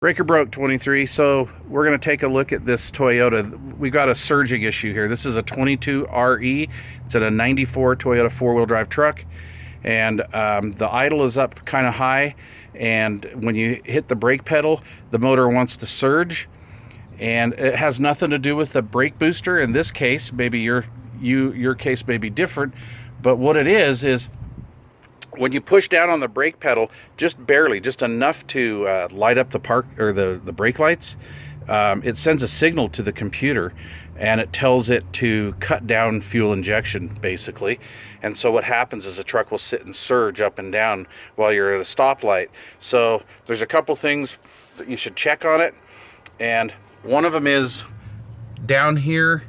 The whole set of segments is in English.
Breaker broke 23, so we're going to take a look at this Toyota. We got a surging issue here. This is a 22 RE. It's in a 94 Toyota four-wheel drive truck, and the idle is up kind of high, and when you hit the brake pedal, the motor wants to surge, and it has nothing to do with the brake booster. In this case, maybe your case may be different, but what it is when you push down on the brake pedal, just barely, just enough to light up the park or the brake lights, it sends a signal to the computer, and it tells it to cut down fuel injection, basically. And so what happens is the truck will sit and surge up and down while you're at a stoplight. So there's a couple things that you should check on it, and one of them is down here.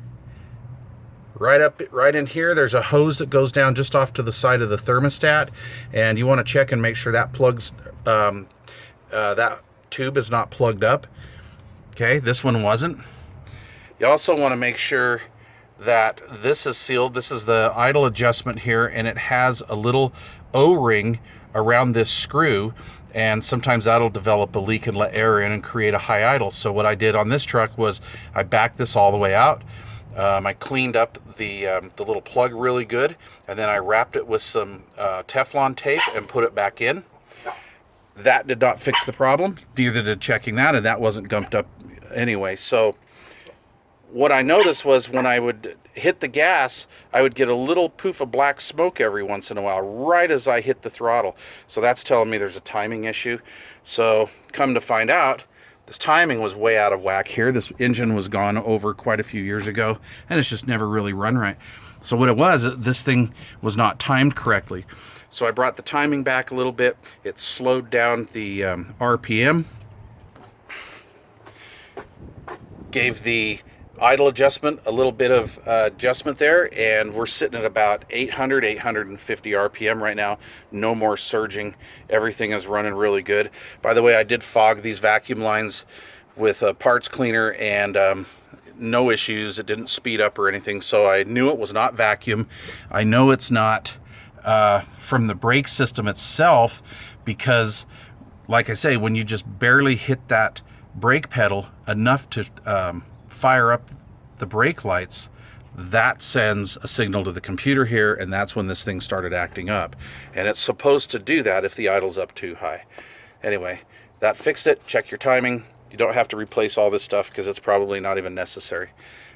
Right in here, there's a hose that goes down just off to the side of the thermostat, and you want to check and make sure that plugs, that tube is not plugged up. Okay, this one wasn't. You also want to make sure that this is sealed. This is the idle adjustment here, and it has a little O-ring around this screw, and sometimes that'll develop a leak and let air in and create a high idle. So what I did on this truck was I backed this all the way out. I cleaned up the little plug really good, and then I wrapped it with some Teflon tape and put it back in. That did not fix the problem. Neither did checking that, and that wasn't gumped up anyway. So what I noticed was when I would hit the gas, I would get a little poof of black smoke every once in a while, right as I hit the throttle. So that's telling me there's a timing issue. So come to find out, this timing was way out of whack here. This engine was gone over quite a few years ago, and it's just never really run right. So what it was, this thing was not timed correctly. So I brought the timing back a little bit. It slowed down the RPM, gave the idle adjustment a little bit of adjustment there, and we're sitting at about 850 RPM right now. No more surging. Everything is running really good. By the way, I did fog these vacuum lines with a parts cleaner, and no issues. It didn't speed up or anything, so I knew it was not vacuum. I know it's not from the brake system itself, because like I say, when you just barely hit that brake pedal enough to fire up the brake lights, that sends a signal to the computer here, and that's when this thing started acting up. And it's supposed to do that if the idle's up too high. Anyway, that fixed it. Check your timing. You don't have to replace all this stuff because it's probably not even necessary.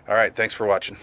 All right, thanks for watching.